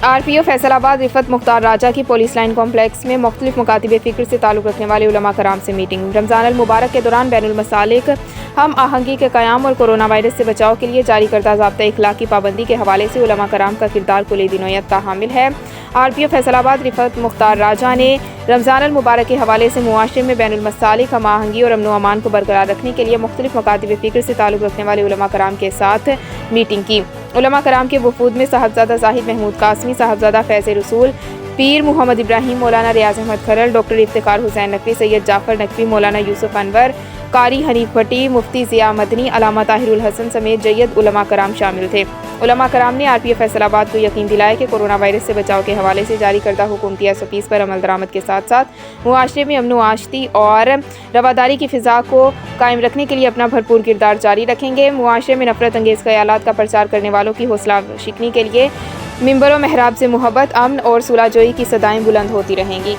RPO Faisalabad Rifat Mukhtar राजा की police line complex में मुख्तलिफ मकातिब फ़िक्र से ताल्लुक़ रखने वाले उलमा कराम से मीटिंग। रमज़ान अल मुबारक के दौरान बैनुल मसालिक हम आहंगी के क़याम और कोरोना वायरस से बचाव के लिए जारी करदा ज़ाब्ता इखलाक़ की पाबंदी के हवाले से उलमा कराम का किरदार कुलीदी नौयत का हामिल है। RPO फैसलाबाद रिफत मुख्तार राजा ने रमज़ान अल मुबारक के हवाले से मुआशरे में बैनुल मसालिक हम आहंगी और अमन व अमान को बरकरार रखने के लिए मुख्तलिफ मकातिब फ़िक्र से ताल्लुक़ रखने वाले उलमा कराम के साथ मीटिंग की। उलमा कराम के वफूद में साहबजादा ज़ाहिद महमूद कासमी, साहबजादा फैज़ रसूल, पीर मोहम्मद इब्राहिम, मौलाना रियाज अहमद खरल, डॉक्टर इफ्तिखार हुसैन नकवी, सैयद जाफ़र नकवी, मौलाना यूसुफ अनवर, कारी हनीफ भट्टी, मुफ्ती ज़िया मदनी, अलामा ताहिरुल हसन समेत जय्यद उलमा कराम शामिल थे। उलमा कराम ने RPO फैसलाबाद को यकीन दिलाया कि कोरोना वायरस से बचाव के हवाले से जारी करदा हुकूमती SOPs पर अमल दरामद के साथ साथ मुआशरे में अमन व आशती और रवादारी की फ़िज़ा को कायम रखने के लिए अपना भरपूर किरदार जारी रखेंगे। मुआशरे में नफ़रत अंगेज़ ख़यालात का प्रचार करने वालों की हौसला शिकनी के लिए मिंबर व महराब से मोहब्बत, अमन और सुलह जोई की सदाएँ बुलंद होती रहेंगी।